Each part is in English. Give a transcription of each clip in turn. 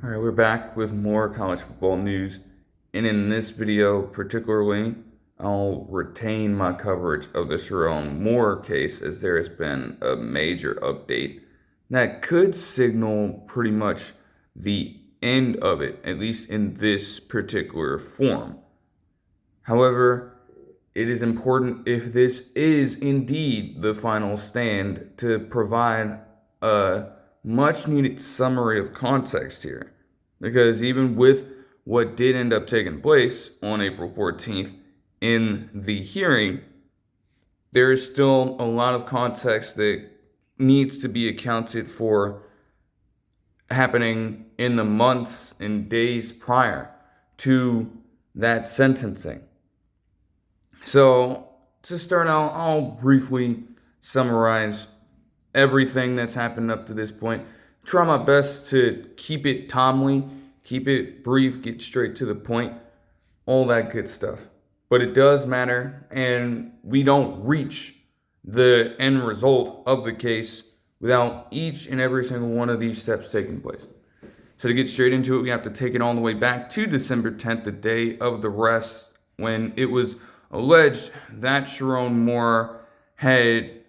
Alright, we're back with more college football news, and in this video particularly, I'll retain my coverage of the Sherrone Moore case as there has been a major update that could signal pretty much the end of it, at least in this particular form. However, it is important, if this is indeed the final stand, to provide a much needed summary of context here. Because even with what did end up taking place on April 14th in the hearing, there is still a lot of context that needs to be accounted for happening in the months and days prior to that sentencing. So, to start out, I'll briefly summarize everything that's happened up to this point. Try my best to keep it timely, keep it brief, get straight to the point, all that good stuff. But it does matter, and we don't reach the end result of the case without each and every single one of these steps taking place. So to get straight into it, we have to take it all the way back to December 10th, the day of the arrest, when it was alleged that Sherrone Moore had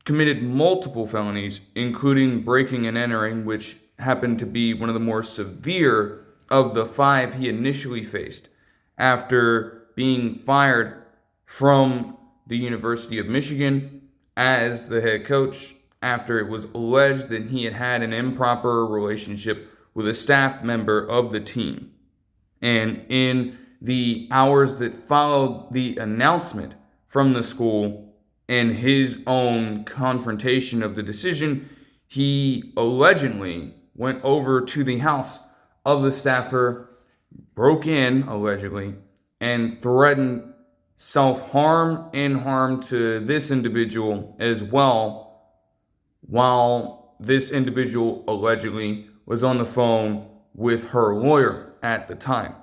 committed multiple felonies, including breaking and entering, which happened to be one of the more severe of the 5 he initially faced after being fired from the University of Michigan as the head coach after it was alleged that he had an improper relationship with a staff member of the team. And in the hours that followed the announcement from the school and his own confrontation of the decision, he allegedly went over to the house of the staffer, broke in, allegedly, and threatened self-harm and harm to this individual as well, while this individual allegedly was on the phone with her lawyer at the time.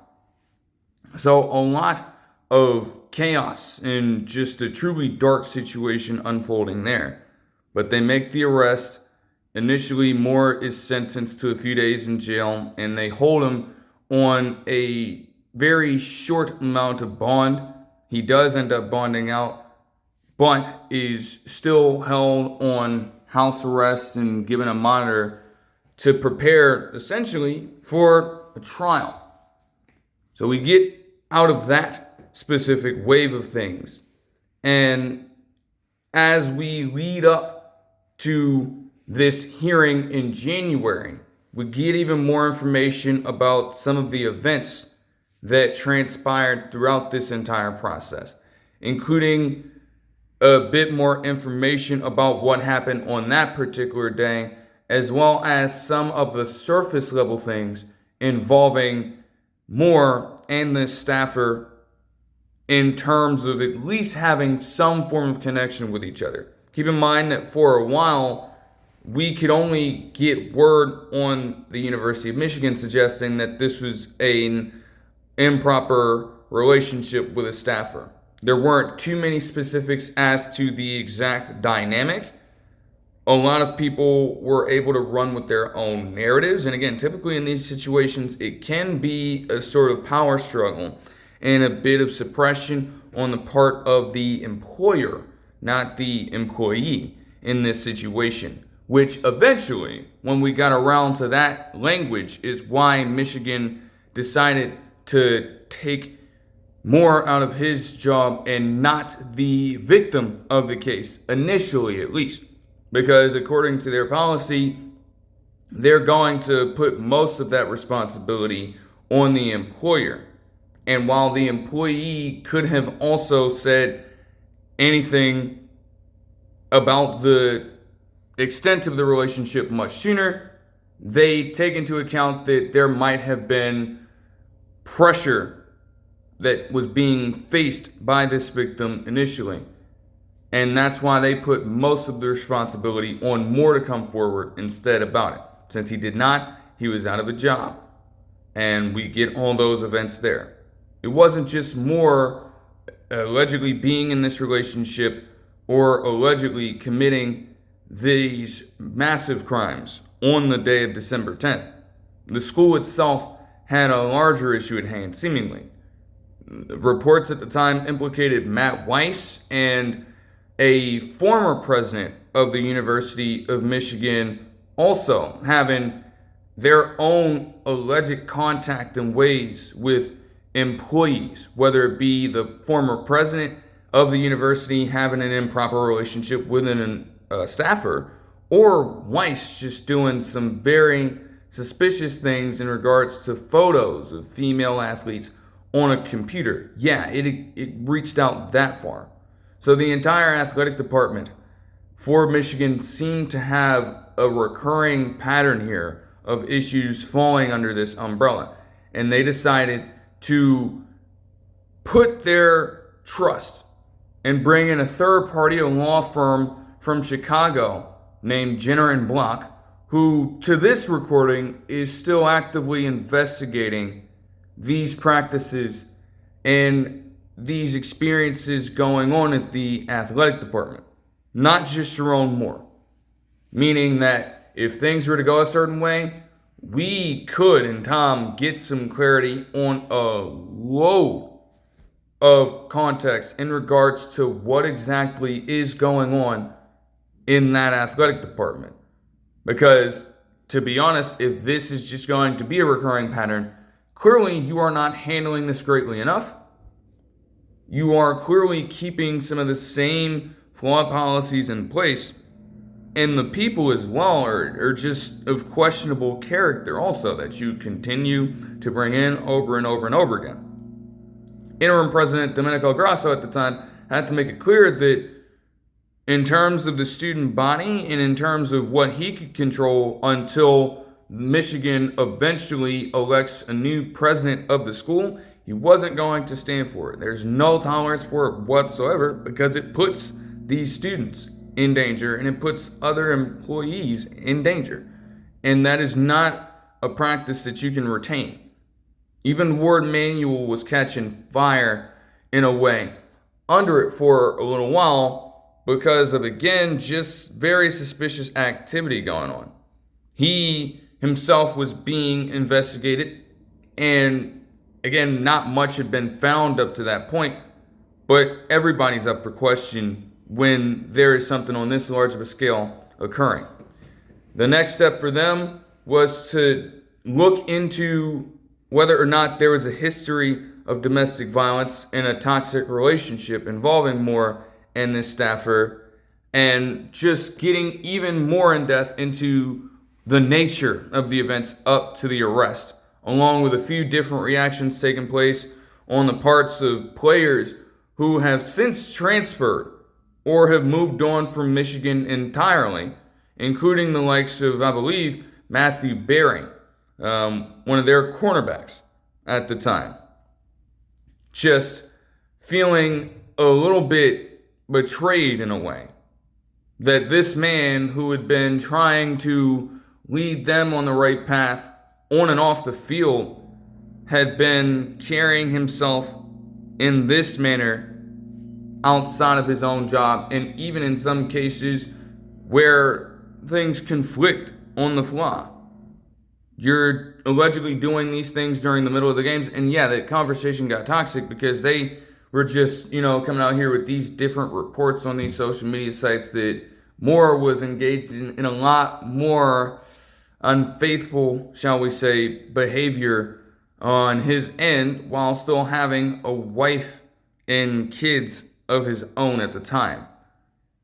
So a lot of chaos and just a truly dark situation unfolding there. But they make the arrest. Initially, Moore is sentenced to a few days in jail, and they hold him on a very short amount of bond. He does end up bonding out, but is still held on house arrest and given a monitor to prepare essentially for a trial. So we get out of that specific wave of things. And as we lead up to this hearing in January, we get even more information about some of the events that transpired throughout this entire process, including a bit more information about what happened on that particular day, as well as some of the surface level things involving Moore and the staffer in terms of at least having some form of connection with each other. Keep in mind that for a while, we could only get word on the University of Michigan suggesting that this was an improper relationship with a staffer. There weren't too many specifics as to the exact dynamic. A lot of people were able to run with their own narratives. And again, typically in these situations, it can be a sort of power struggle and a bit of suppression on the part of the employer, not the employee in this situation, which eventually, when we got around to that language, is why Michigan decided to take Moore out of his job and not the victim of the case, initially at least. Because according to their policy, they're going to put most of that responsibility on the employer. And while the employee could have also said anything about the extent of the relationship much sooner, they take into account that there might have been pressure that was being faced by this victim initially. And that's why they put most of the responsibility on Moore to come forward instead about it. Since he did not, he was out of a job. And we get all those events there. It wasn't just Moore allegedly being in this relationship or allegedly committing these massive crimes on the day of December 10th. The school itself had a larger issue at hand, seemingly. Reports at the time implicated Matt Weiss and a former president of the University of Michigan also having their own alleged contact and ways with employees, whether it be the former president of the university having an improper relationship with a staffer, or Weiss just doing some very suspicious things in regards to photos of female athletes on a computer. Yeah, it reached out that far. So the entire athletic department for Michigan seemed to have a recurring pattern here of issues falling under this umbrella. And they decided to put their trust and bring in a third party, a law firm from Chicago named Jenner and Block, who to this recording is still actively investigating these practices and these experiences going on at the athletic department. Not just Sherrone Moore. Meaning that if things were to go a certain way, we could, and Tom, get some clarity on a load of context in regards to what exactly is going on in that athletic department. Because, to be honest, if this is just going to be a recurring pattern, clearly you are not handling this greatly enough. You are clearly keeping some of the same flawed policies in place. And the people as well are just of questionable character also that you continue to bring in over and over and over again. Interim President Domenico Grasso at the time had to make it clear that in terms of the student body and in terms of what he could control until Michigan eventually elects a new president of the school, he wasn't going to stand for it. There's no tolerance for it whatsoever because it puts these students in danger and it puts other employees in danger. And that is not a practice that you can retain. Even Ward Manuel was catching fire in a way under it for a little while because of, again, just very suspicious activity going on. He himself was being investigated, and again, not much had been found up to that point, but everybody's up for question when there is something on this large of a scale occurring. The next step for them was to look into whether or not there was a history of domestic violence and a toxic relationship involving Moore and this staffer, and just getting even more in depth into the nature of the events up to the arrest, along with a few different reactions taking place on the parts of players who have since transferred or have moved on from Michigan entirely, including the likes of, I believe, Matthew Berry, one of their cornerbacks at the time. Just feeling a little bit betrayed in a way that this man who had been trying to lead them on the right path on and off the field had been carrying himself in this manner outside of his own job, and even in some cases where things conflict on the fly. You're allegedly doing these things during the middle of the games, and yeah, the conversation got toxic because they were just, coming out here with these different reports on these social media sites that Moore was engaged in a lot more unfaithful, shall we say, behavior on his end while still having a wife and kids of his own at the time.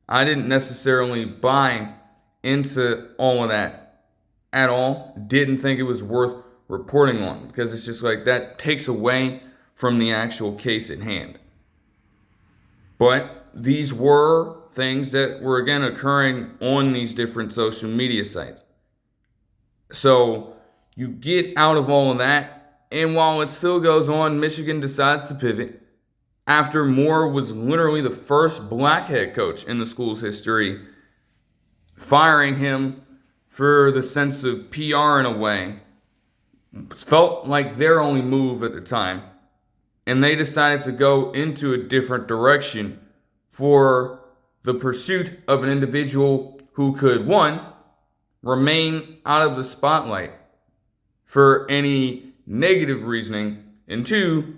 I didn't necessarily buy into all of that at all. Didn't think it was worth reporting on because it's just like that takes away from the actual case at hand. But these were things that were again occurring on these different social media sites. So you get out of all of that, and while it still goes on, Michigan decides to pivot after Moore was literally the first black head coach in the school's history, firing him for the sense of PR in a way. Felt like their only move at the time. And they decided to go into a different direction for the pursuit of an individual who could, one, remain out of the spotlight for any negative reasoning, and two,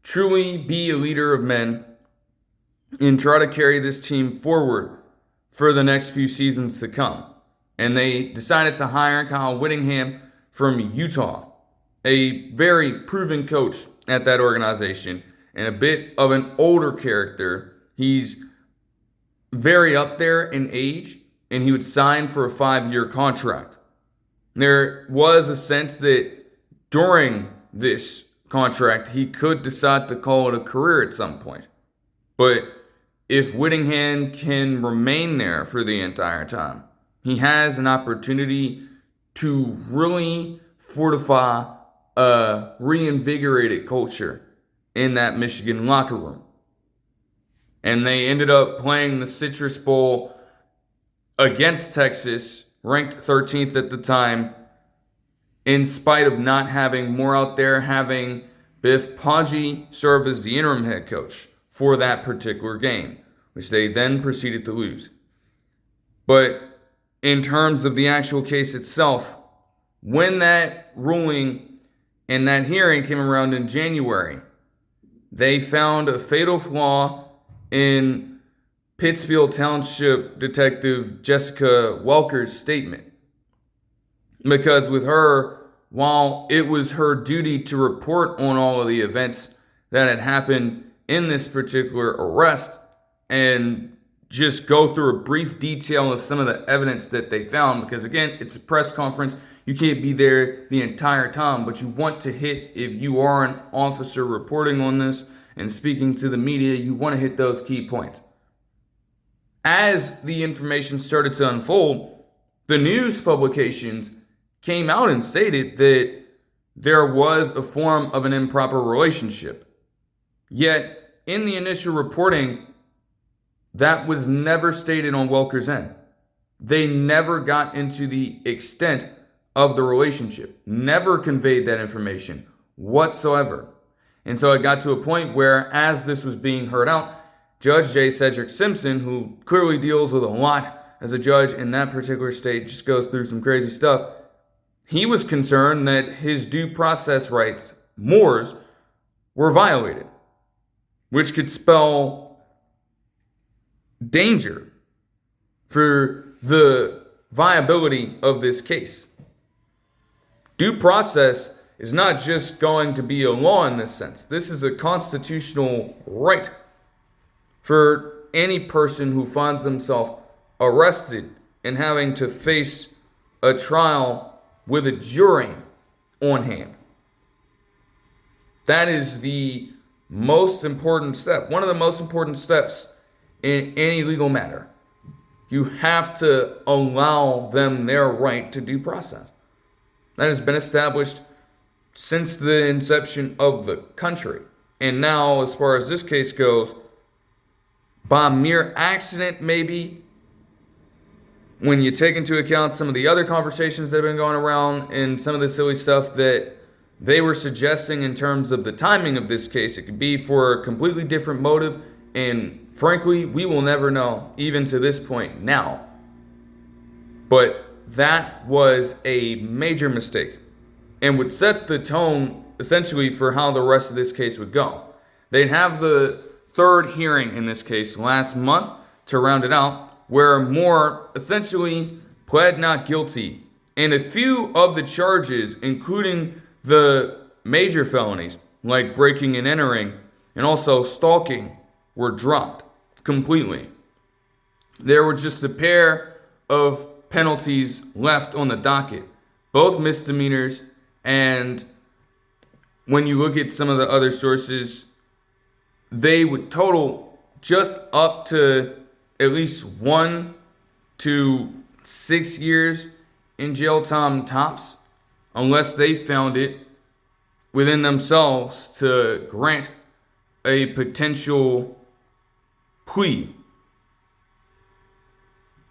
truly be a leader of men and try to carry this team forward for the next few seasons to come. And they decided to hire Kyle Whittingham from Utah, a very proven coach at that organization and a bit of an older character. He's very up there in age, and he would sign for a 5-year contract. There was a sense that during this contract, he could decide to call it a career at some point. But if Whittingham can remain there for the entire time, he has an opportunity to really fortify a reinvigorated culture in that Michigan locker room. And they ended up playing the Citrus Bowl against Texas, ranked 13th at the time, in spite of not having more out there, having Biff Poggi serve as the interim head coach for that particular game, which they then proceeded to lose. But in terms of the actual case itself, when that ruling and that hearing came around in January, they found a fatal flaw in Pittsfield Township Detective Jessica Welker's statement. Because with her, while it was her duty to report on all of the events that had happened in this particular arrest and just go through a brief detail of some of the evidence that they found, because again, it's a press conference, you can't be there the entire time, but you want to hit, if you are an officer reporting on this and speaking to the media, you want to hit those key points. As the information started to unfold, the news publications came out and stated that there was a form of an improper relationship. Yet, in the initial reporting, that was never stated on Welker's end. They never got into the extent of the relationship, never conveyed that information whatsoever. And so it got to a point where, as this was being heard out, Judge J. Cedric Simpson, who clearly deals with a lot as a judge in that particular state, just goes through some crazy stuff, he was concerned that his due process rights, Moore's, were violated, which could spell danger for the viability of this case. Due process is not just going to be a law in this sense. This is a constitutional right for any person who finds themselves arrested and having to face a trial with a jury on hand. That is the most important step, one of the most important steps in any legal matter. You have to allow them their right to due process. That has been established since the inception of the country. And now, as far as this case goes, by mere accident, maybe, when you take into account some of the other conversations that have been going around and some of the silly stuff that they were suggesting in terms of the timing of this case, it could be for a completely different motive. And frankly, we will never know, even to this point now. But that was a major mistake and would set the tone essentially for how the rest of this case would go. They'd have the third hearing in this case last month to round it out, where Moore essentially pled not guilty. And a few of the charges, including the major felonies like breaking and entering and also stalking, were dropped completely. There were just a pair of penalties left on the docket, both misdemeanors, and when you look at some of the other sources, they would total just up to at least 1 to 6 years in jail time tops, unless they found it within themselves to grant a potential plea.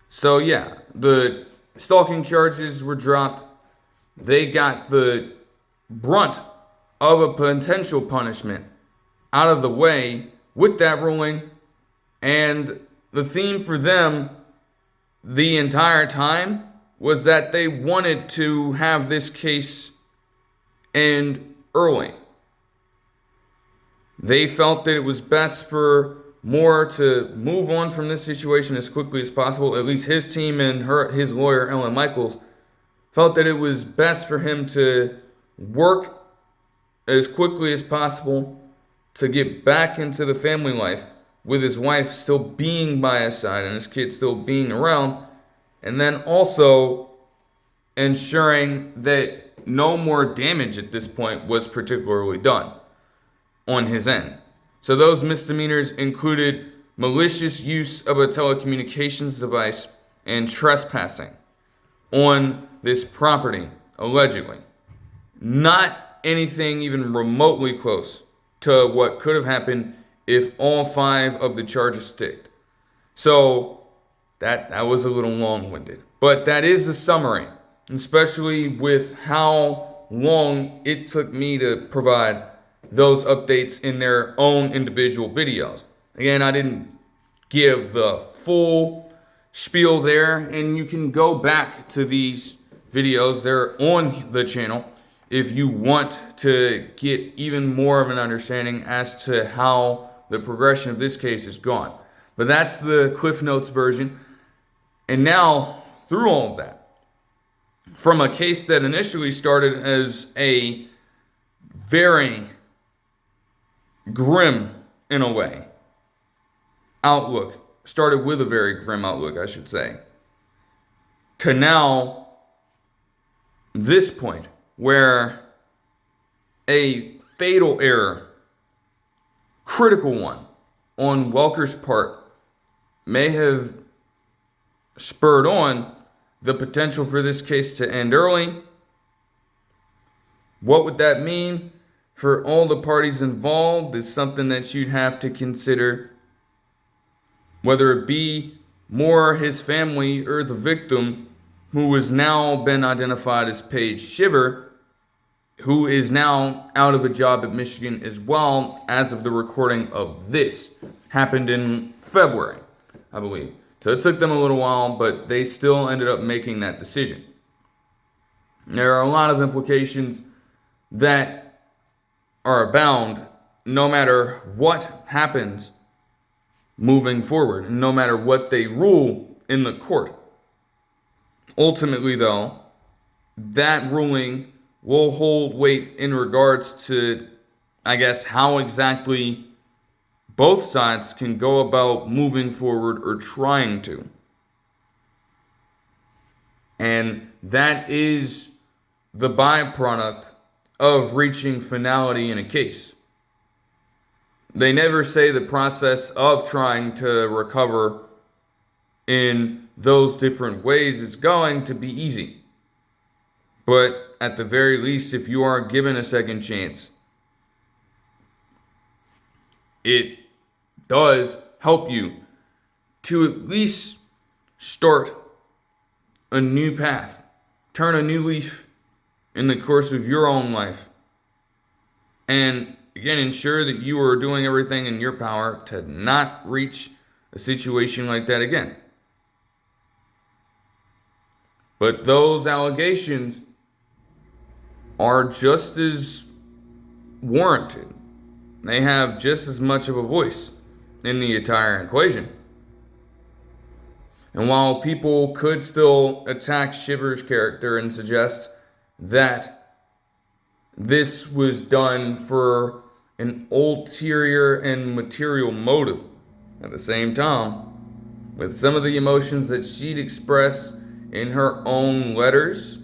So yeah, the stalking charges were dropped. They got the brunt of a potential punishment out of the way with that ruling. And the theme for them the entire time was that they wanted to have this case end early. They felt that it was best for Moore to move on from this situation as quickly as possible. At least his team and his lawyer, Ellen Michaels, felt that it was best for him to work as quickly as possible to get back into the family life with his wife still being by his side and his kids still being around, and then also ensuring that no more damage at this point was particularly done on his end. So those misdemeanors included malicious use of a telecommunications device and trespassing on this property, allegedly. Not anything even remotely close to what could have happened if all 5 of the charges sticked. So that was a little long-winded. But that is a summary, especially with how long it took me to provide those updates in their own individual videos. Again, I didn't give the full spiel there, and you can go back to these videos. They're on the channel if you want to get even more of an understanding as to how the progression of this case is gone. But that's the Cliff Notes version. And now, through all of that, from a case that initially started as a very grim, in a way, outlook, started with a very grim outlook, I should say, to now this point where a fatal error, critical one, on Welker's part may have spurred on the potential for this case to end early. What would that mean for all the parties involved is something that you'd have to consider, whether it be Moore, his family, or the victim, who has now been identified as Paige Shiver, who is now out of a job at Michigan as well as of the recording of this. Happened in February, I believe. So it took them a little while, but they still ended up making that decision. There are a lot of implications that are abound no matter what happens moving forward, no matter what they rule in the court. Ultimately, though, that ruling will hold weight in regards to, I guess, how exactly both sides can go about moving forward or trying to. And that is the byproduct of reaching finality in a case. They never say the process of trying to recover in those different ways is going to be easy. But at the very least, if you are given a second chance, it does help you to at least start a new path, turn a new leaf in the course of your own life. And again, ensure that you are doing everything in your power to not reach a situation like that again. But those allegations are just as warranted. They have just as much of a voice in the entire equation. And while people could still attack Shiver's character and suggest that this was done for an ulterior and material motive, at the same time, with some of the emotions that she'd expressed in her own letters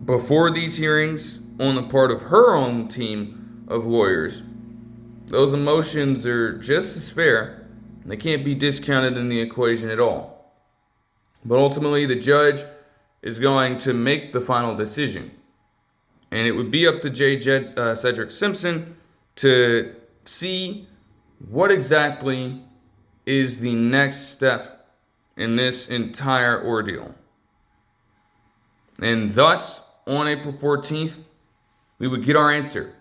before these hearings on the part of her own team of lawyers, those emotions are just as fair. They can't be discounted in the equation at all. But ultimately, the judge is going to make the final decision. And it would be up to Cedric Simpson to see what exactly is the next step in this entire ordeal. And thus, on April 14th, we would get our answer.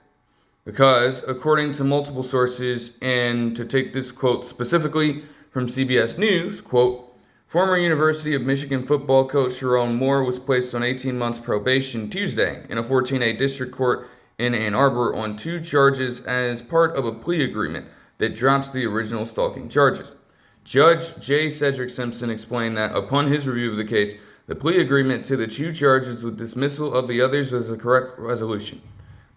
Because according to multiple sources, and to take this quote specifically from CBS News, quote, Former University of Michigan football coach Sherrone Moore was placed on 18 months probation Tuesday in a 14A district court in Ann Arbor on 2 charges as part of a plea agreement that drops the original stalking charges. Judge J. Cedric Simpson explained that upon his review of the case, the plea agreement to the 2 charges with dismissal of the others was a correct resolution.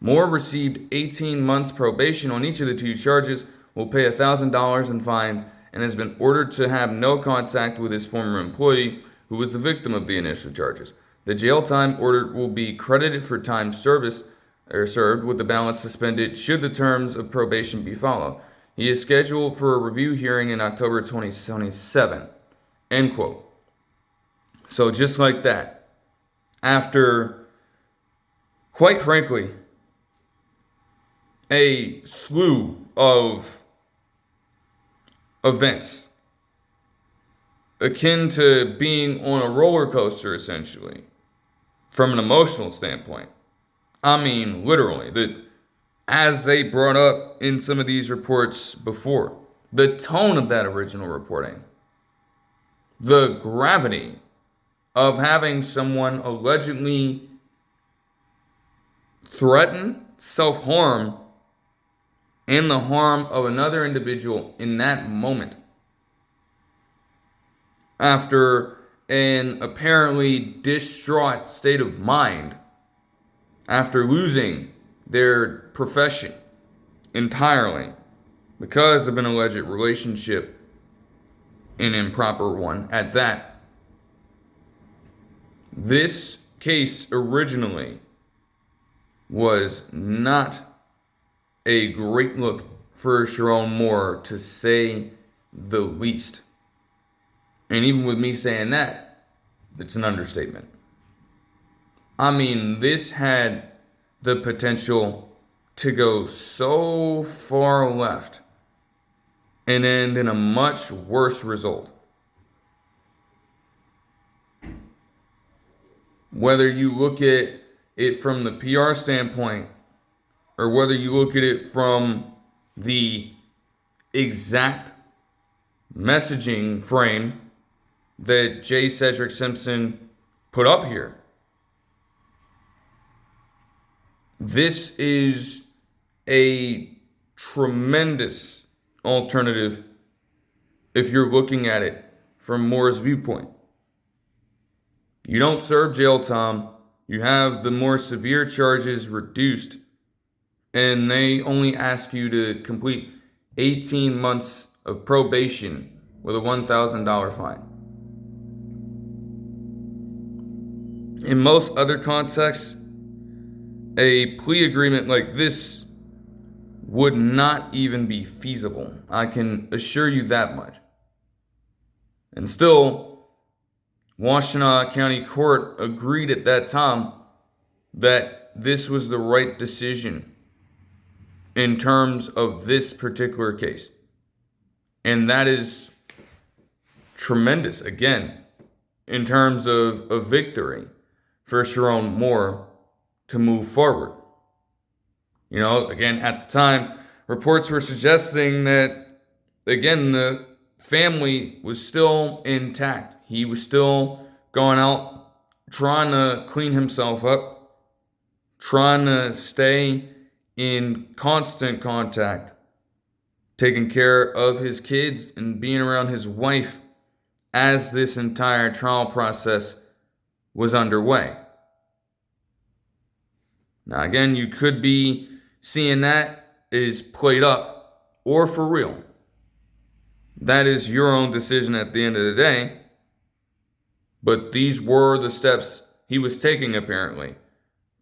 Moore received 18 months probation on each of the 2 charges, will pay $1,000 in fines, and has been ordered to have no contact with his former employee who was the victim of the initial charges. The jail time ordered will be credited for time served with the balance suspended should the terms of probation be followed. He is scheduled for a review hearing in October 2027. End quote. So just like that, after, quite frankly, a slew of events akin to being on a roller coaster, essentially, from an emotional standpoint. I mean, literally, as they brought up in some of these reports before, the tone of that original reporting, the gravity of having someone allegedly threaten self-harm and the harm of another individual in that moment after an apparently distraught state of mind after losing their profession entirely because of an alleged relationship, an improper one at that. This case originally was not a great look for Sherrone Moore, to say the least. And even with me saying that, it's an understatement. I mean, this had the potential to go so far left and end in a much worse result. Whether you look at it from the PR standpoint, or whether you look at it from the exact messaging frame that J. Cedric Simpson put up here. This is a tremendous alternative if you're looking at it from Moore's viewpoint. You don't serve jail time, you have the more severe charges reduced, and they only ask you to complete 18 months of probation with a $1,000 fine. In most other contexts, a plea agreement like this would not even be feasible. I can assure you that much. And still, Washtenaw County Court agreed at that time that this was the right decision in terms of this particular case. And that is tremendous, again, in terms of a victory for Sherrone Moore to move forward. You know, again, at the time, reports were suggesting that, again, the family was still intact. He was still going out, trying to clean himself up, trying to stay in constant contact, taking care of his kids and being around his wife as this entire trial process was underway. Now, again, you could be seeing that is played up or for real. That is your own decision at the end of the day. But these were the steps he was taking, apparently,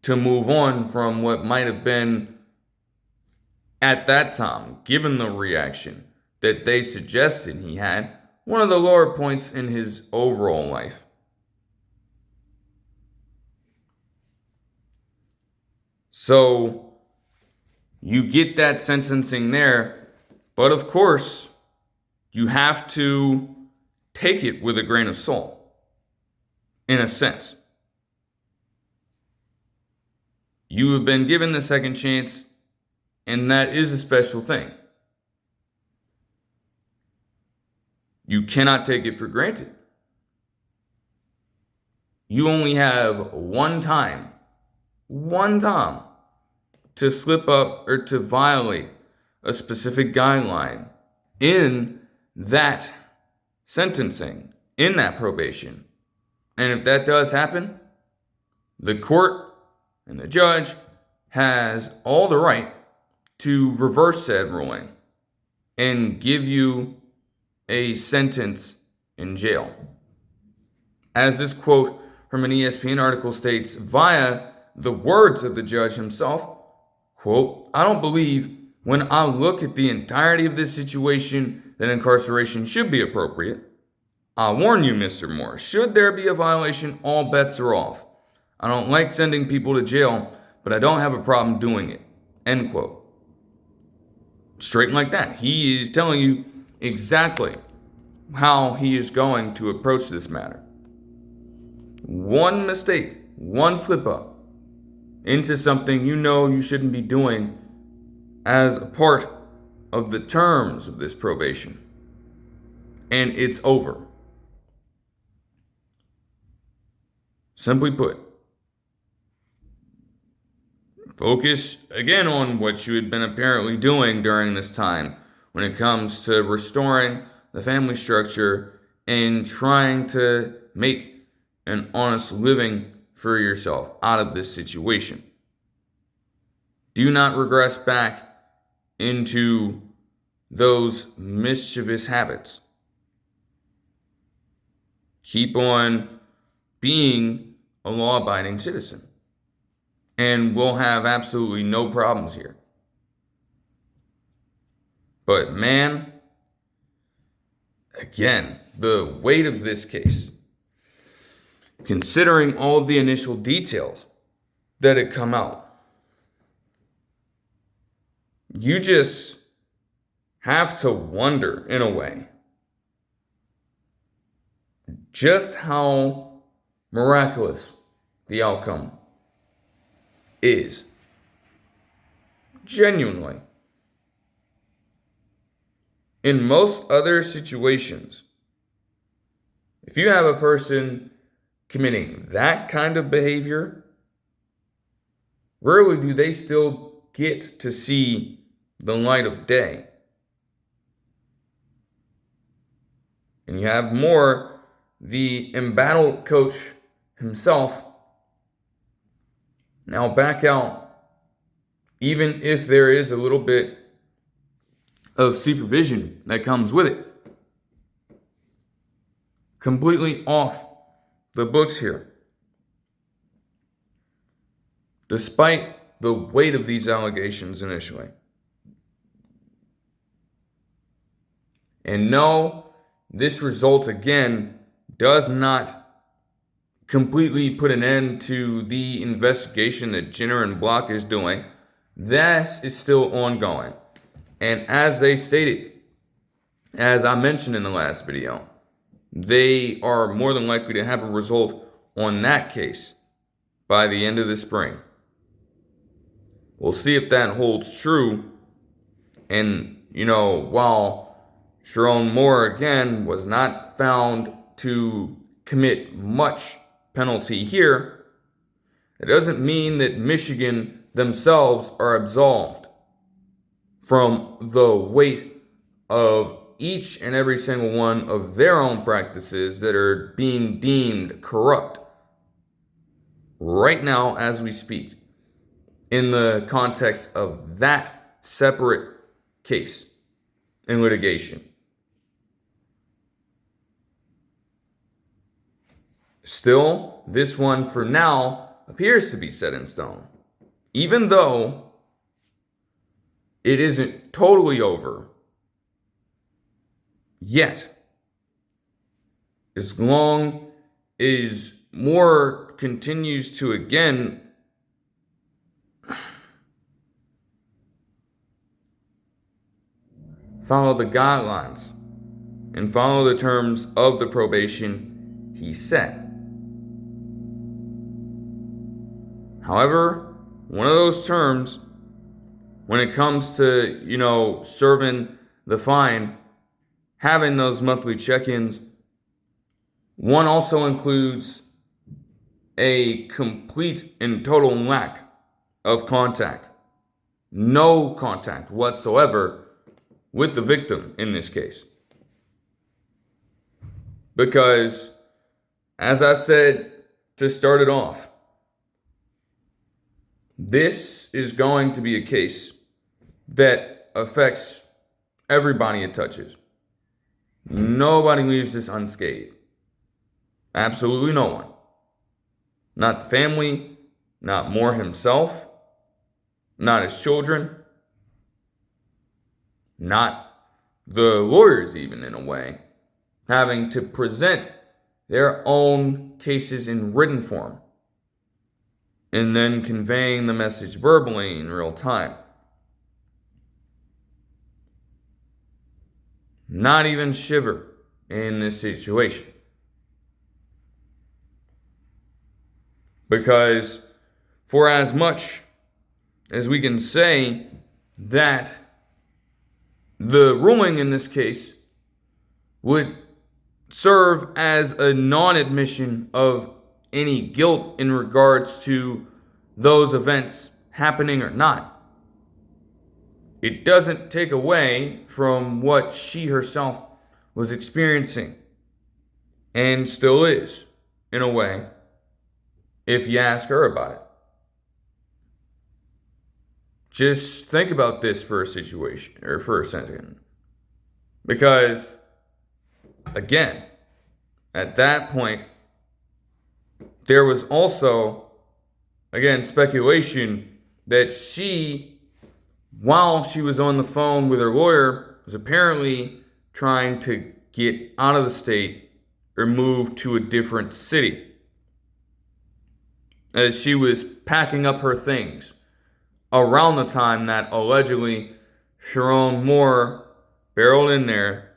to move on from what might have been, at that time, given the reaction that they suggested he had, one of the lower points in his overall life. So, you get that sentencing there, but of course, you have to take it with a grain of salt, in a sense. You have been given the second chance, and that is a special thing. You cannot take it for granted. you only have one time to slip up or to violate a specific guideline in that sentencing, in that probation. And if that does happen, the court and the judge has all the right to reverse said ruling and give you a sentence in jail. As this quote from an ESPN article states, via the words of the judge himself, quote, "I don't believe when I look at the entirety of this situation that incarceration should be appropriate. I warn you, Mr. Moore, should there be a violation, all bets are off. I don't like sending people to jail, but I don't have a problem doing it." End quote. Straight like that. He is telling you exactly how he is going to approach this matter. One mistake, one slip up into something you know you shouldn't be doing as a part of the terms of this probation, and it's over. Simply put, focus again on what you had been apparently doing during this time when it comes to restoring the family structure and trying to make an honest living for yourself out of this situation. Do not regress back into those mischievous habits. Keep on being a law-abiding citizen, and we'll have absolutely no problems here. But man, again, the weight of this case, considering all of the initial details that had come out, you just have to wonder, in a way, just how miraculous the outcome is. Genuinely. In most other situations, if you have a person committing that kind of behavior, rarely do they still get to see the light of day. And you have more the embattled coach himself now back out, even if there is a little bit of supervision that comes with it. Completely off the books here. Despite the weight of these allegations initially. And no, this result again does not completely put an end to the investigation that Jenner and Block is doing. This is still ongoing. And as they stated, as I mentioned in the last video, they are more than likely to have a result on that case by the end of the spring. We'll see if that holds true. And, while Sherrone Moore, again, was not found to commit much penalty here, it doesn't mean that Michigan themselves are absolved from the weight of each and every single one of their own practices that are being deemed corrupt right now as we speak, in the context of that separate case in litigation. Still, this one for now appears to be set in stone, even though it isn't totally over yet. As long as Moore continues to again follow the guidelines and follow the terms of the probation he set. However, one of those terms, when it comes to, serving the fine, having those monthly check-ins, one also includes a complete and total lack of contact. No contact whatsoever with the victim in this case. Because, as I said to start it off, this is going to be a case that affects everybody it touches. Nobody leaves this unscathed. Absolutely no one. Not the family, not Moore himself, not his children, not the lawyers even in a way, having to present their own cases in written form and then conveying the message verbally in real time. Not even Shiver in this situation. Because for as much as we can say that the ruling in this case would serve as a non-admission of any guilt in regards to those events happening or not, it doesn't take away from what she herself was experiencing and still is, in a way, if you ask her about it. Just think about this for a situation, or for a second. Because, again, at that point, there was also, again, speculation that she, while she was on the phone with her lawyer, was apparently trying to get out of the state or move to a different city. As she was packing up her things around the time that allegedly Sherrone Moore barreled in there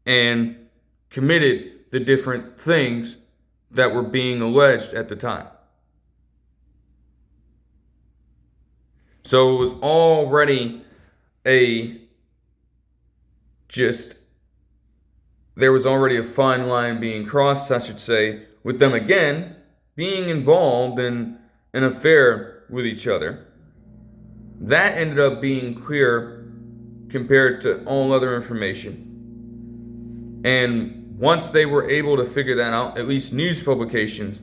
and committed the different things that were being alleged at the time. So it was already there was already a fine line being crossed, I should say, with them again being involved in an affair with each other. That ended up being clear compared to all other information. And once they were able to figure that out, at least news publications,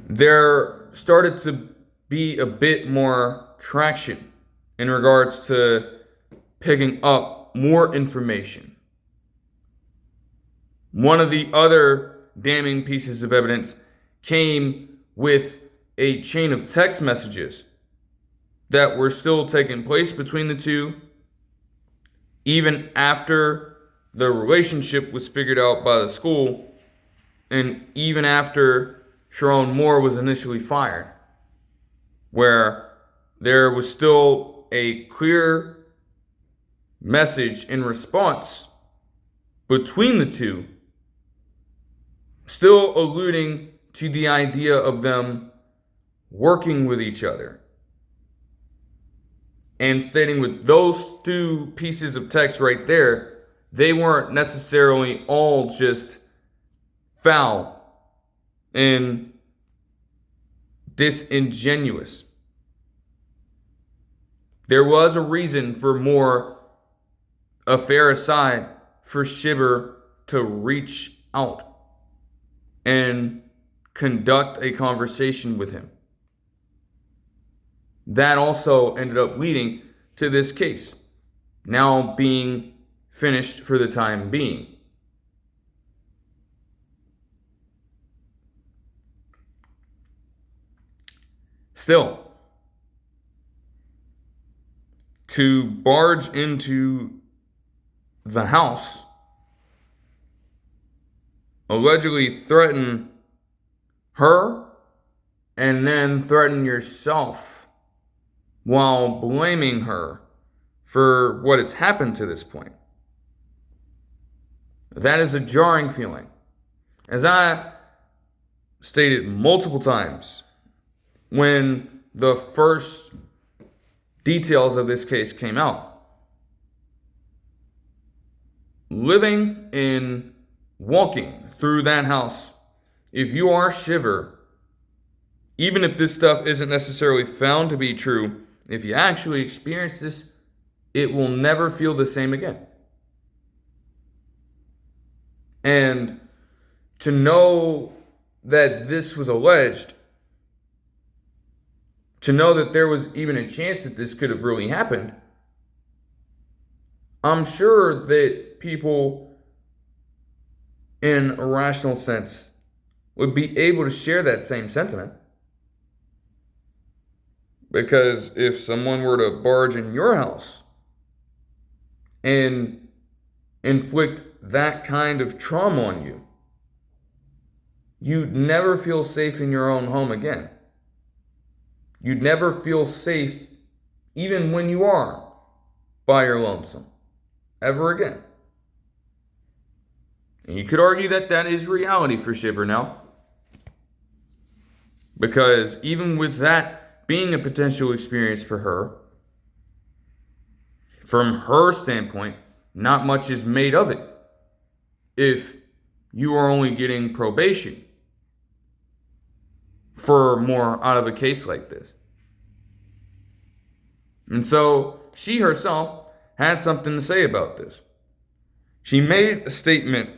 there started to be a bit more traction in regards to picking up more information. One of the other damning pieces of evidence came with a chain of text messages that were still taking place between the two, even after the relationship was figured out by the school, and even after Sherrone Moore was initially fired, where there was still a clear message in response between the two, still alluding to the idea of them working with each other. And stating with those two pieces of text right there, they weren't necessarily all just foul and disingenuous. There was a reason for Moore, affair aside, for Shiver to reach out and conduct a conversation with him. That also ended up leading to this case now being finished for the time being. Still, to barge into the house, allegedly threaten her, and then threaten yourself while blaming her for what has happened to this point. That is a jarring feeling. As I stated multiple times, when the first details of this case came out, living and walking through that house if you are Shiver, even if this stuff isn't necessarily found to be true, if you actually experience this, it will never feel the same again. And to know that this was alleged, to know that there was even a chance that this could have really happened, I'm sure that people in a rational sense would be able to share that same sentiment. Because if someone were to barge in your house and inflict that kind of trauma on you, you'd never feel safe in your own home again. You'd never feel safe even when you are by your lonesome, ever again. And you could argue that that is reality for Shiver now. Because even with that being a potential experience for her, from her standpoint, not much is made of it if you are only getting probation for more out of a case like this. And so she herself had something to say about this. She made a statement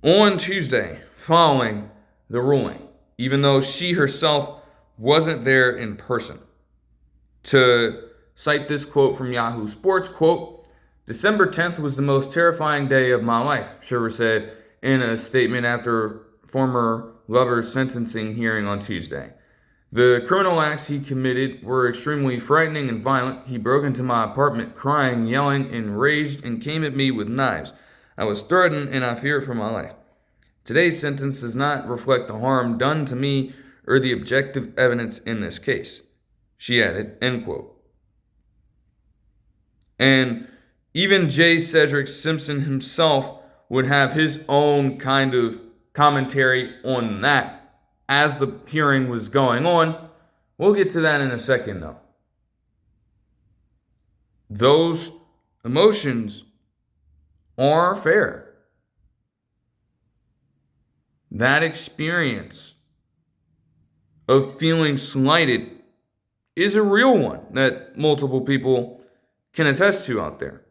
on Tuesday following the ruling, even though she herself wasn't there in person. To cite this quote from Yahoo Sports, quote, "December 10th was the most terrifying day of my life," Shiver said in a statement after former lover's sentencing hearing on Tuesday. "The criminal acts he committed were extremely frightening and violent. He broke into my apartment crying, yelling, enraged, and came at me with knives. I was threatened and I feared for my life. Today's sentence does not reflect the harm done to me or the objective evidence in this case," she added, end quote. And even J. Cedric Simpson himself would have his own kind of commentary on that as the hearing was going on. We'll get to that in a second, though. Those emotions are fair. That experience of feeling slighted is a real one that multiple people can attest to out there.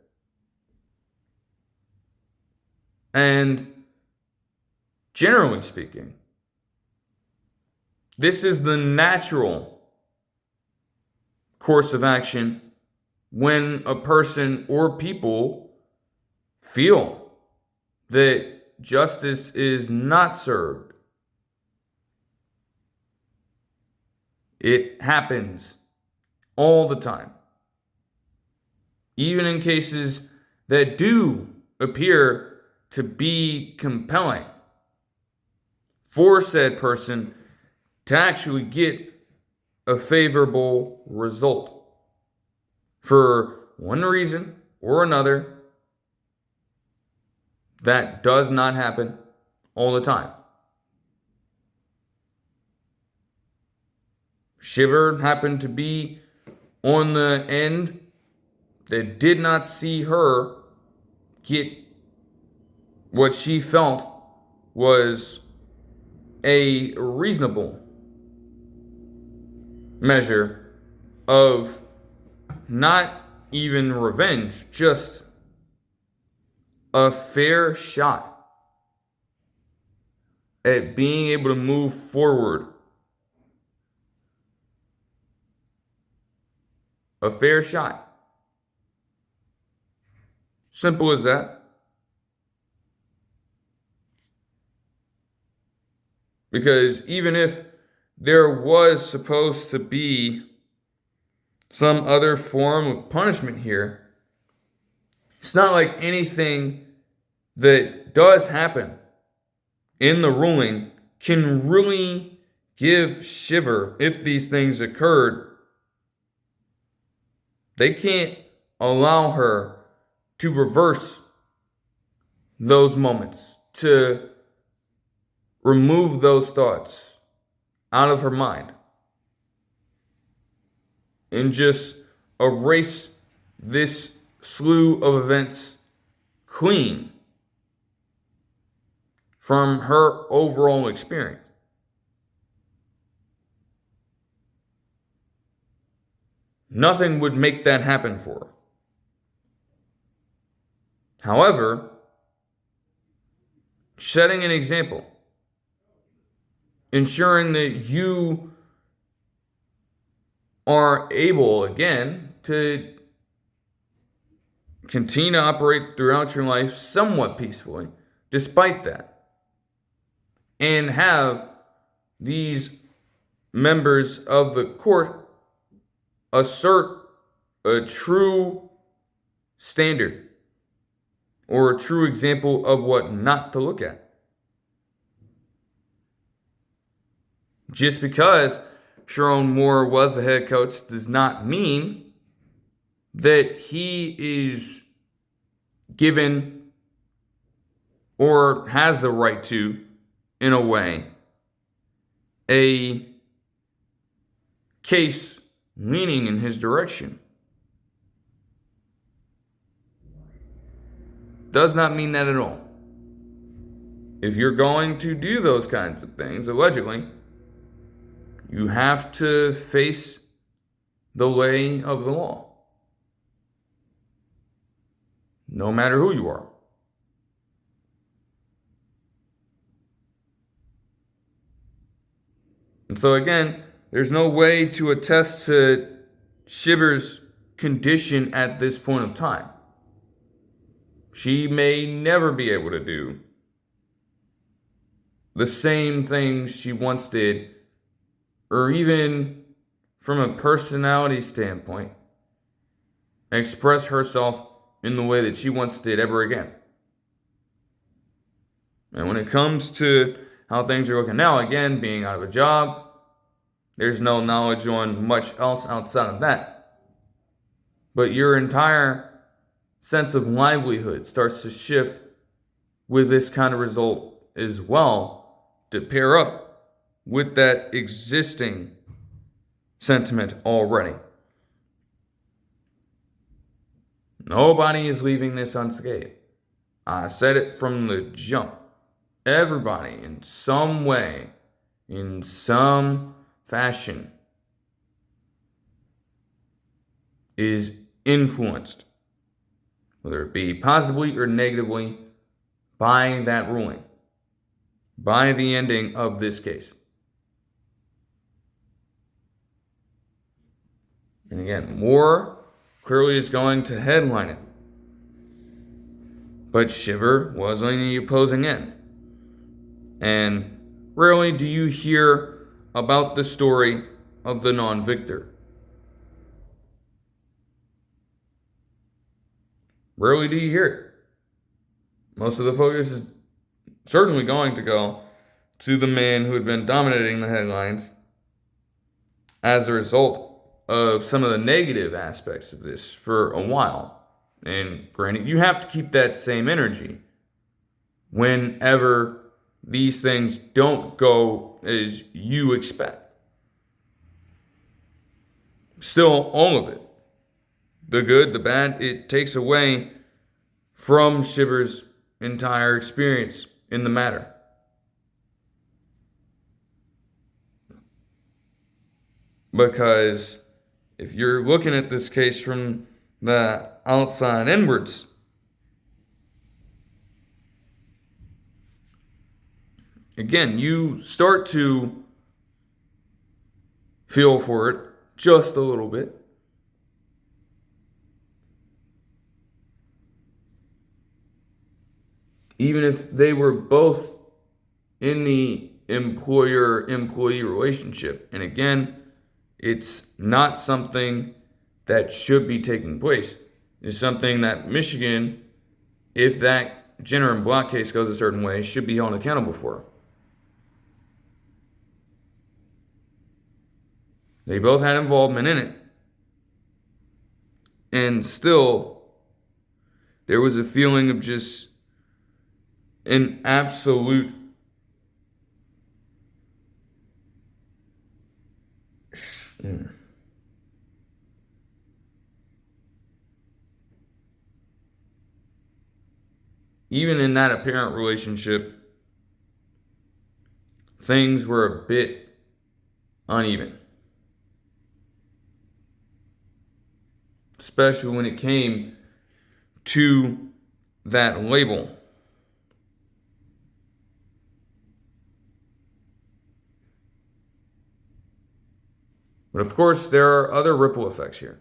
And generally speaking, this is the natural course of action when a person or people feel that justice is not served. It happens all the time. Even in cases that do appear to be compelling for said person to actually get a favorable result. For one reason or another, that does not happen all the time. Shiver happened to be on the end that did not see her get what she felt was a reasonable measure of not even revenge, just a fair shot at being able to move forward. A fair shot. Simple as that. Because even if there was supposed to be some other form of punishment here, it's not like anything that does happen in the ruling can really give Shiver, if these things occurred, they can't allow her to reverse those moments, to remove those thoughts out of her mind and just erase this slew of events clean. from her overall experience. Nothing would make that happen for her. However, setting an example, ensuring that you are able, again, to continue to operate throughout your life somewhat peacefully, despite that, and have these members of the court assert a true standard or a true example of what not to look at. Just because Sherrone Moore was the head coach does not mean that he is given or has the right to, in a way, a case leaning in his direction. Does not mean that at all. If you're going to do those kinds of things, allegedly, you have to face the way of the law, no matter who you are. And so again, there's no way to attest to Shiver's condition at this point of time. She may never be able to do the same things she once did, or even from a personality standpoint, express herself in the way that she once did ever again. And when it comes to how things are looking now, again, being out of a job, there's no knowledge on much else outside of that. But your entire sense of livelihood starts to shift with this kind of result as well, to pair up with that existing sentiment already. Nobody is leaving this unscathed. I said it from the jump. Everybody, in some way, in some fashion, is influenced, whether it be positively or negatively, by that ruling, by the ending of this case. And again, Moore clearly is going to headline it. But Shiver was on the opposing end. And rarely do you hear about the story of the non-victor. Rarely do you hear it. Most of the focus is certainly going to go to the man who had been dominating the headlines as a result of some of the negative aspects of this for a while. And granted, you have to keep that same energy whenever these things don't go as you expect. Still, all of it, the good, the bad, it takes away from Shiver's entire experience in the matter. Because if you're looking at this case from the outside inwards, again, you start to feel for it just a little bit. Even if they were both in the employer-employee relationship. And again, it's not something that should be taking place. It's something that Michigan, if that Jenner and Block case goes a certain way, should be held accountable for. They both had involvement in it. And still, there was a feeling of just an absolute even in that apparent relationship, things were a bit uneven, especially when it came to that label. But of course, there are other ripple effects here.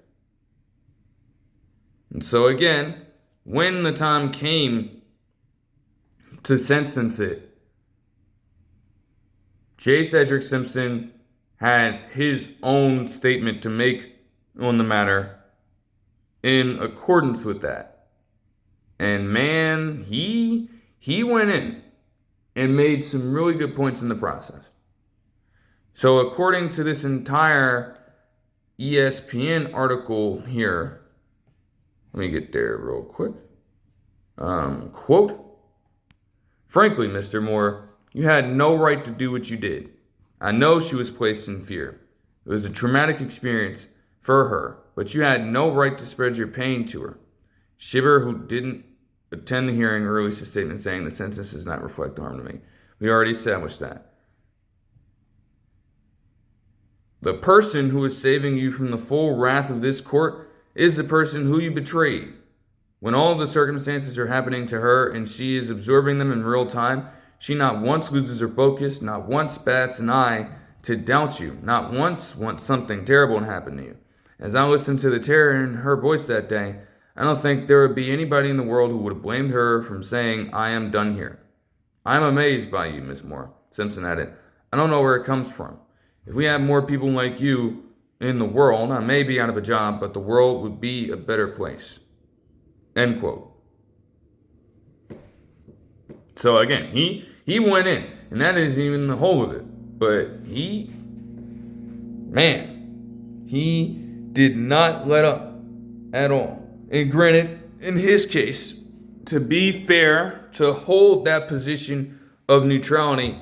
And so again, when the time came to sentence it, J. Cedric Simpson had his own statement to make on the matter in accordance with that. And man, he went in and made some really good points in the process. So according to this entire ESPN article here, let me get there real quick. Quote, "Frankly, Mr. Moore, you had no right to do what you did. I know she was placed in fear. It was a traumatic experience for her, but you had no right to spread your pain to her." Shiver, who didn't attend the hearing, released a statement saying the sentence does not reflect harm to me. We already established that. The person who is saving you from the full wrath of this court is the person who you betrayed. When all the circumstances are happening to her and she is absorbing them in real time, she not once loses her focus, not once bats an eye to doubt you, not once wants something terrible to happen to you. As I listened to the terror in her voice that day, I don't think there would be anybody in the world who would have blamed her from saying, "I am done here." "I am amazed by you, Miss Moore," Simpson added. "I don't know where it comes from. If we had more people like you in the world, I may be out of a job, but the world would be a better place." End quote. So again, he went in, and that isn't even the whole of it. But he did not let up at all. And granted, in his case, to be fair, to hold that position of neutrality,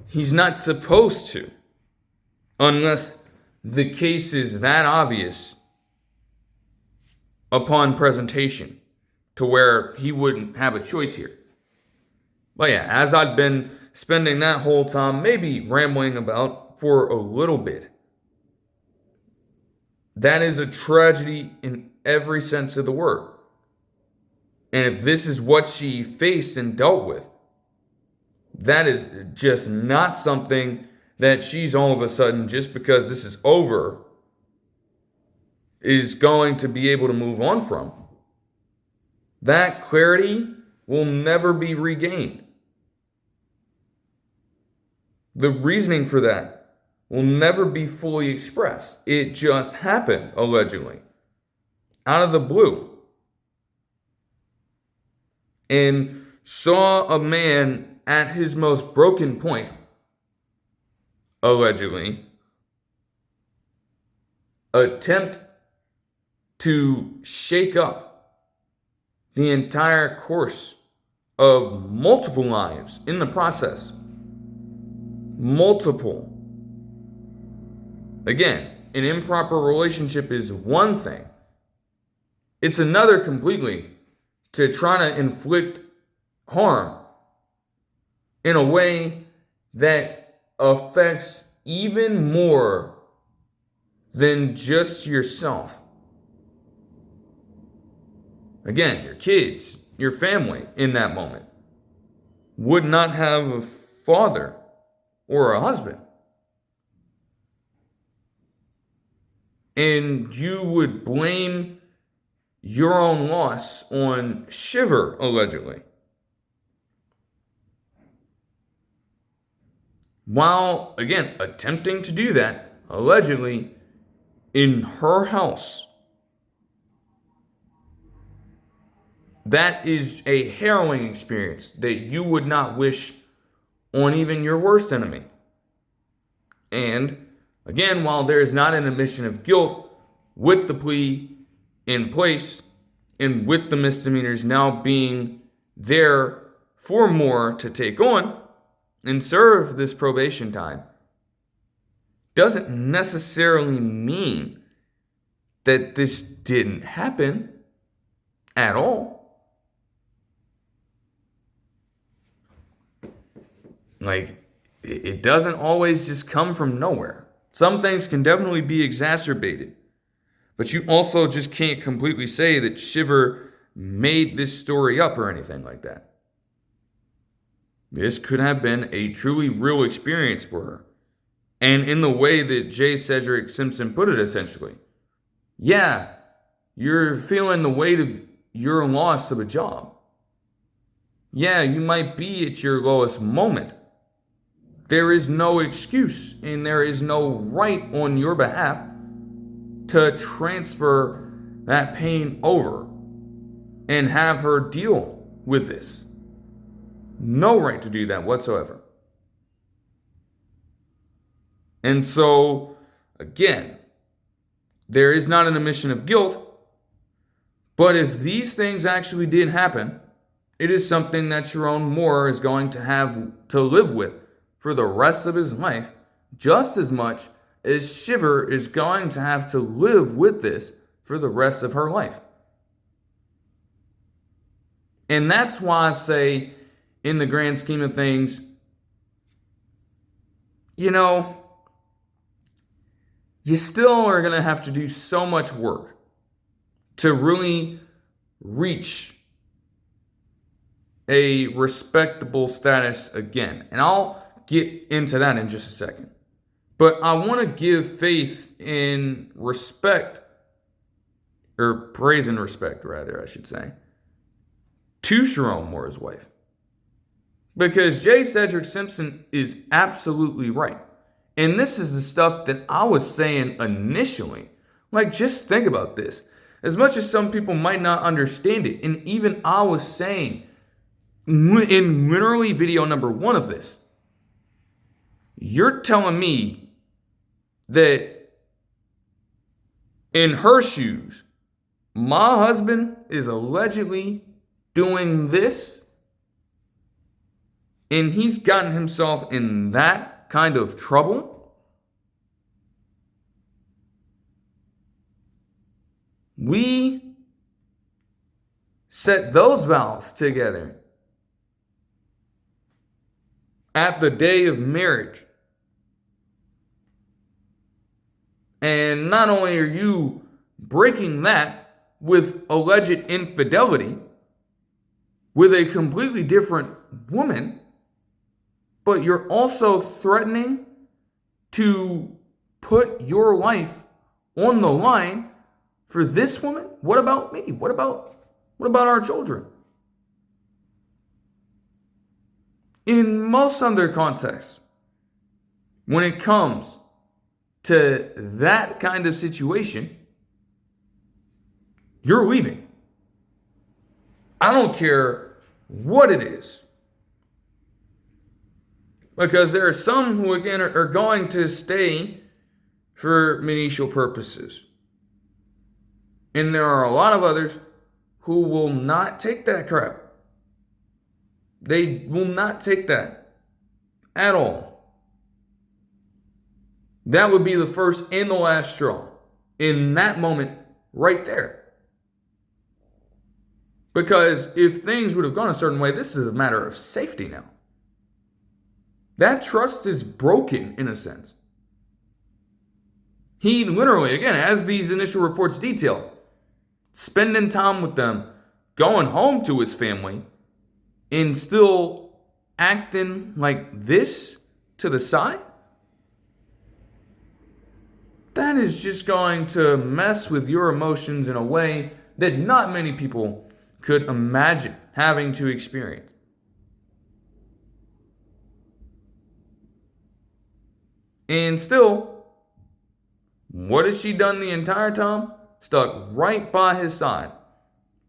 he's not supposed to, unless the case is that obvious upon presentation to where he wouldn't have a choice here. But yeah, as I've been spending that whole time maybe rambling about for a little bit, that is a tragedy in every sense of the word. And if this is what she faced and dealt with, that is just not something that she's all of a sudden, just because this is over, is going to be able to move on from. That clarity will never be regained. The reasoning for that will never be fully expressed. It just happened, allegedly, out of the blue. And saw a man at his most broken point, allegedly, attempt to shake up the entire course of multiple lives in the process. Multiple. Again, an improper relationship is one thing. It's another completely to try to inflict harm in a way that affects even more than just yourself. Again, your kids, your family in that moment would not have a father or a husband. And you would blame your own loss on Shiver, allegedly. While, again, attempting to do that, allegedly, in her house. That is a harrowing experience that you would not wish on even your worst enemy. And, again, while there is not an admission of guilt, with the plea in place, and with the misdemeanors now being there for more to take on and serve this probation time, doesn't necessarily mean that this didn't happen at all. Like, it doesn't always just come from nowhere. Some things can definitely be exacerbated. But you also just can't completely say that Shiver made this story up or anything like that. This could have been a truly real experience for her. And in the way that J. Cedric Simpson put it, essentially, yeah, you're feeling the weight of your loss of a job. Yeah, you might be at your lowest moment. There is no excuse and there is no right on your behalf to transfer that pain over and have her deal with this. No right to do that whatsoever. And so, again, there is not an admission of guilt, but if these things actually did happen, it is something that Sherrone Moore is going to have to live with for the rest of his life, just as much as Shiver is going to have to live with this for the rest of her life. And that's why I say, in the grand scheme of things, you still are going to have to do so much work to really reach a respectable status again. And I'll get into that in just a second. But I want to give faith in respect, or praise and respect, rather, I should say, to Sherrone Moore's wife. Because J. Cedric Simpson is absolutely right. And this is the stuff that I was saying initially. Like, just think about this. As much as some people might not understand it, and even I was saying in literally video number 1 of this, you're telling me that in her shoes, my husband is allegedly doing this, and he's gotten himself in that kind of trouble? We set those vows together at the day of marriage. And not only are you breaking that with alleged infidelity with a completely different woman, but you're also threatening to put your life on the line for this woman? What about me? What about our children? In most other contexts, when it comes to that kind of situation, you're leaving. I don't care what it is. Because there are some who, again, are going to stay for ministerial purposes. And there are a lot of others who will not take that crap. They will not take that at all. That would be the first and the last straw in that moment right there. Because if things would have gone a certain way, this is a matter of safety now. That trust is broken in a sense. He literally, again, as these initial reports detail, spending time with them, going home to his family, and still acting like this to the side? That is just going to mess with your emotions in a way that not many people could imagine having to experience. And still, what has she done the entire time? Stuck right by his side.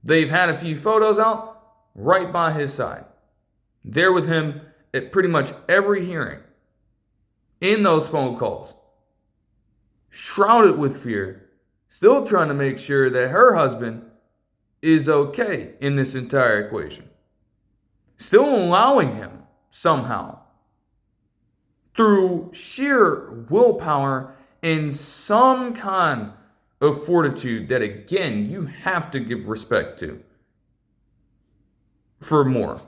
They've had a few photos out, right by his side. There with him at pretty much every hearing. In those phone calls. Shrouded with fear. Still trying to make sure that her husband is okay in this entire equation. Still allowing him somehow, through sheer willpower and some kind of fortitude that, again, you have to give respect to for more.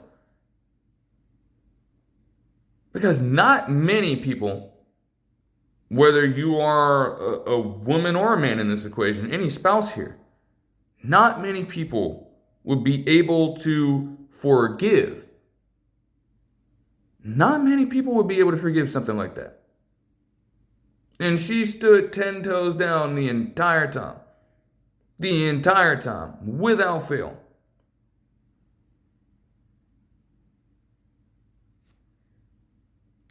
Because not many people, whether you are a woman or a man in this equation, any spouse here, not many people would be able to forgive. Not many people would be able to forgive something like that. And she stood 10 toes down the entire time. The entire time, without fail.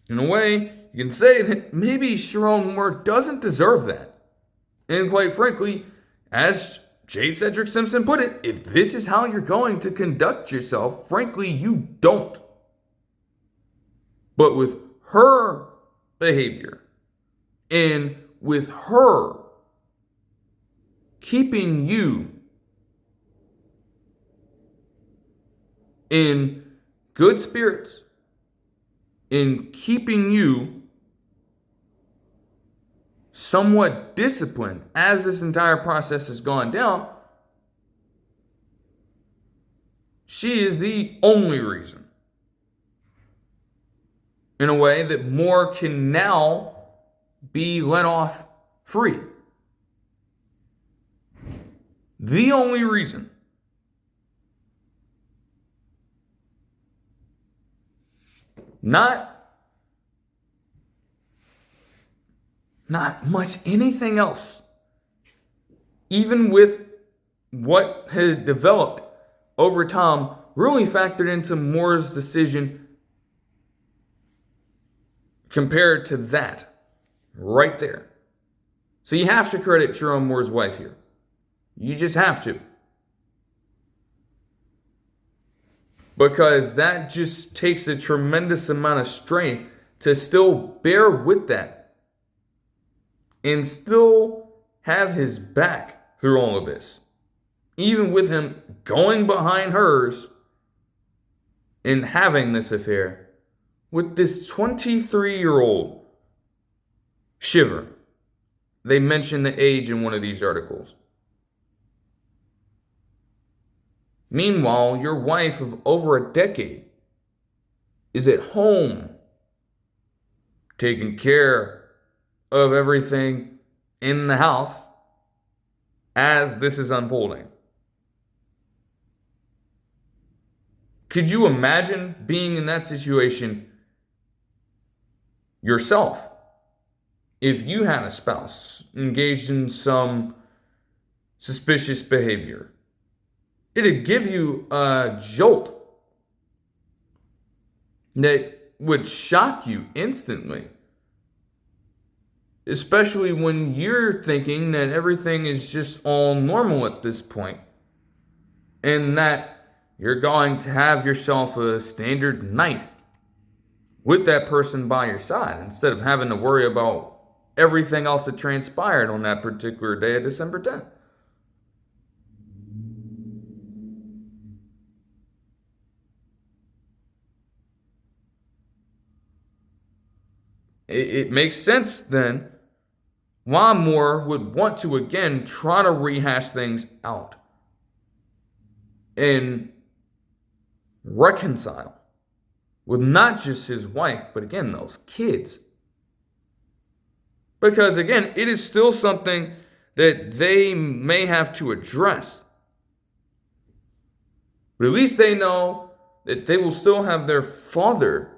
In a way, you can say that maybe Sherrone Moore doesn't deserve that. And quite frankly, as J. Cedric Simpson put it, if this is how you're going to conduct yourself, frankly, you don't. But with her behavior and with her keeping you in good spirits, in keeping you somewhat disciplined as this entire process has gone down, she is the only reason, in a way, that Moore can now be let off free. The only reason. Not much anything else. Even with what has developed over time, really factored into Moore's decision compared to that right there. So you have to credit Sherrone Moore's wife here. You just have to. Because that just takes a tremendous amount of strength to still bear with that and still have his back through all of this. Even with him going behind hers and having this affair with this 23-year-old Shiver. They mention the age in one of these articles. Meanwhile, your wife of over a decade is at home taking care of everything in the house as this is unfolding. Could you imagine being in that situation yourself if you had a spouse engaged in some suspicious behavior? It'd give you a jolt that would shock you instantly. Especially when you're thinking that everything is just all normal at this point. And that you're going to have yourself a standard night with that person by your side instead of having to worry about everything else that transpired on that particular day of December 10th. It makes sense then why Moore would want to again try to rehash things out and reconcile with not just his wife, but again, those kids. Because again, it is still something that they may have to address. But at least they know that they will still have their father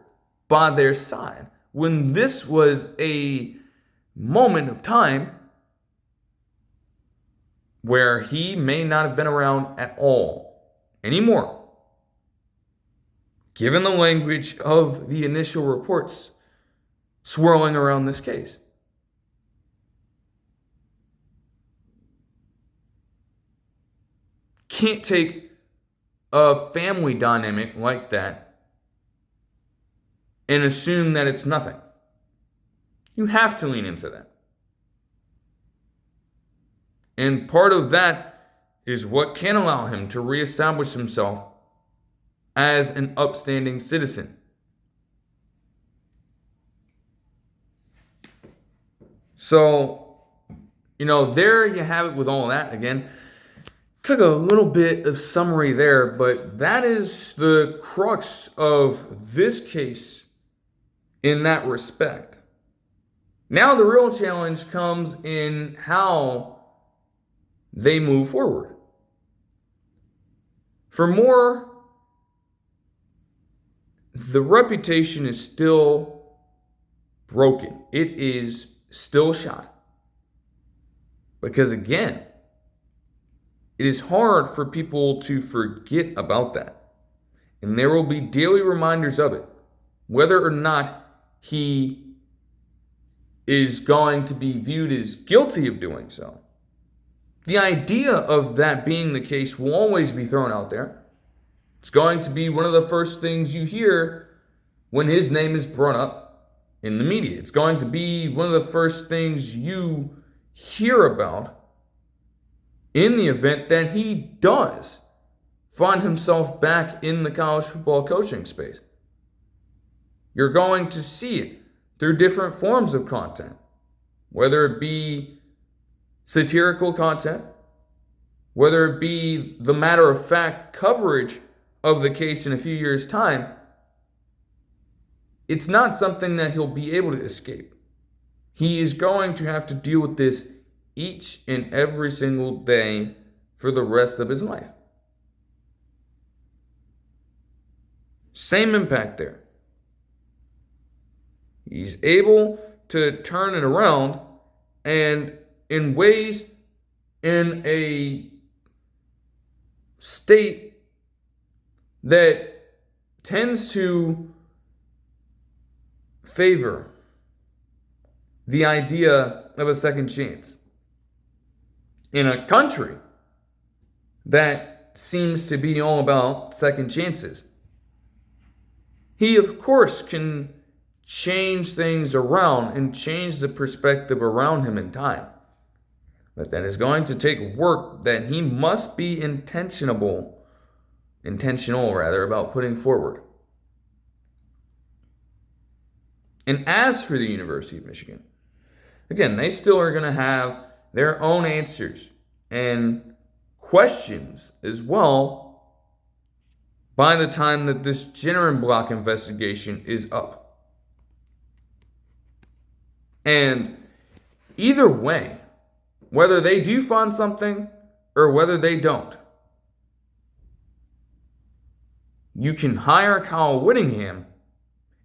by their side. When this was a moment of time where he may not have been around at all anymore, given the language of the initial reports swirling around this case. Can't take a family dynamic like that and assume that it's nothing. You have to lean into that. And part of that is what can allow him to reestablish himself as an upstanding citizen. So, there you have it with all that. Again, took a little bit of summary there, but that is the crux of this case in that respect. Now the real challenge comes in how they move forward. For Moore, the reputation is still broken. It is still shot. Because again, it is hard for people to forget about that. And there will be daily reminders of it, whether or not he is going to be viewed as guilty of doing so. The idea of that being the case will always be thrown out there. It's going to be one of the first things you hear when his name is brought up in the media. It's going to be one of the first things you hear about in the event that he does find himself back in the college football coaching space. You're going to see it through different forms of content, whether it be satirical content, whether it be the matter-of-fact coverage of the case in a few years' time. It's not something that he'll be able to escape. He is going to have to deal with this each and every single day for the rest of his life. Same impact there. He's able to turn it around, and in ways, in a state that tends to favor the idea of a second chance. In a country that seems to be all about second chances. He, of course, can change things around and change the perspective around him in time. But that is going to take work that he must be intentional about putting forward. And as for the University of Michigan, again, they still are going to have their own answers and questions as well by the time that this Sherrone block investigation is up. And either way, whether they do find something or whether they don't, you can hire Kyle Whittingham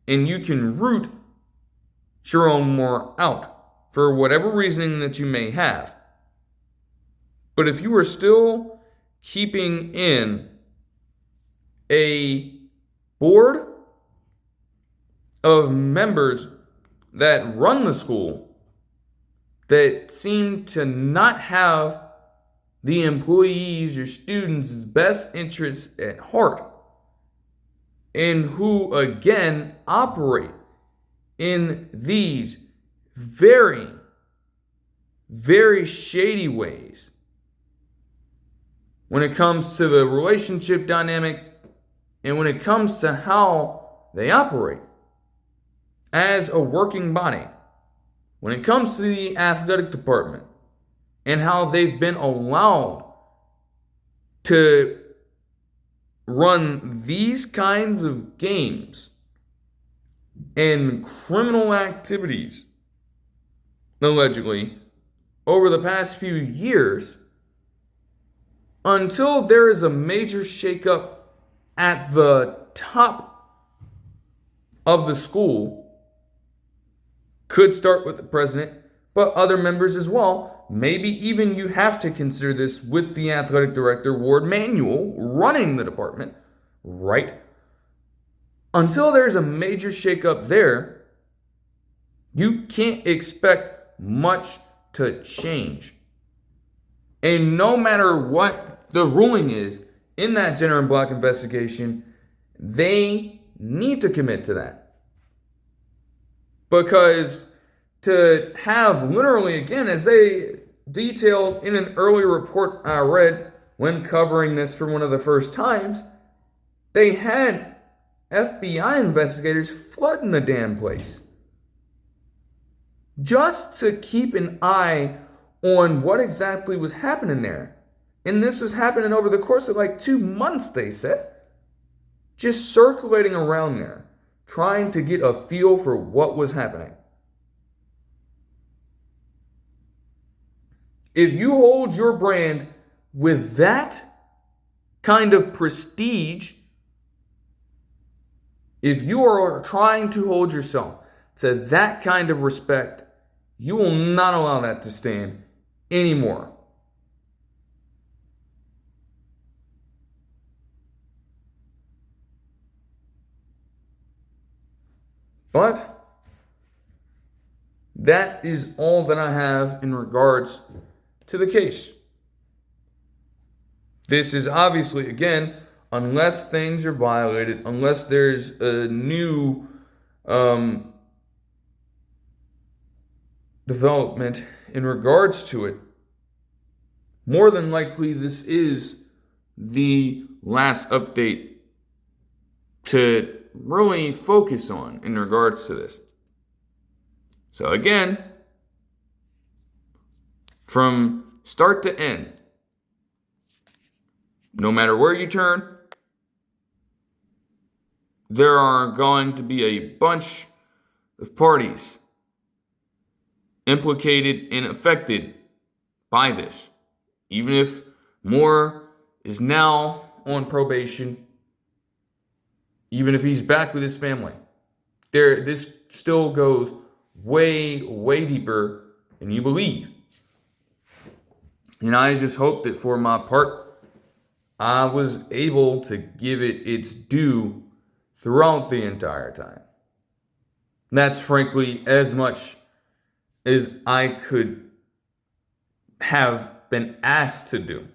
and you can root Sherrone Moore out for whatever reasoning that you may have. But if you are still keeping in a board of members that run the school that seem to not have the employees or students' best interests at heart, and who again operate in these very, very shady ways when it comes to the relationship dynamic and when it comes to how they operate as a working body, when it comes to the athletic department and how they've been allowed to run these kinds of games and criminal activities, allegedly, over the past few years, until there is a major shakeup at the top of the school. Could start with the president, but other members as well. Maybe even you have to consider this with the athletic director, Ward Manuel, running the department, right? Until there's a major shakeup there, you can't expect much to change. And no matter what the ruling is in that Sherrone block investigation, they need to commit to that. Because to have literally, again, as they detailed in an earlier report I read when covering this for one of the first times, they had FBI investigators flooding the damn place just to keep an eye on what exactly was happening there. And this was happening over the course of like 2 months, they said. Just circulating around there, trying to get a feel for what was happening. If you hold your brand with that kind of prestige, if you are trying to hold yourself to that kind of respect, you will not allow that to stand anymore. But that is all that I have in regards to the case. This is obviously, again, unless things are violated, unless there's a new development in regards to it, more than likely this is the last update to really focus on in regards to this. So again, from start to end, no matter where you turn, there are going to be a bunch of parties implicated and affected by this. Even if Moore is now on probation, even if he's back with his family, this still goes way, way deeper than you believe. And I just hope that for my part, I was able to give it its due throughout the entire time. That's frankly as much as I could have been asked to do.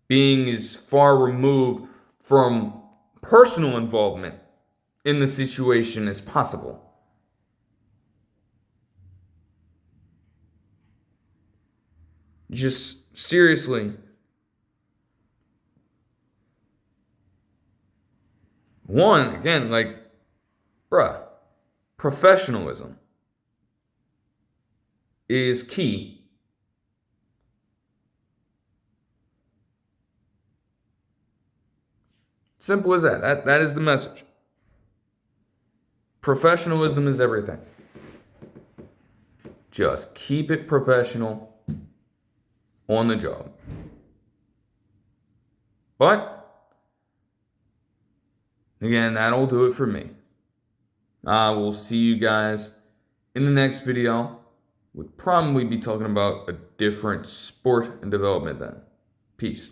Being as far removed from personal involvement in the situation as possible. Just seriously, one, again, like, bruh, professionalism is key. Simple as that. That is the message. Professionalism is everything. Just keep it professional on the job. But, again, that'll do it for me. I will see you guys in the next video. We'll probably be talking about a different sport and development then. Peace.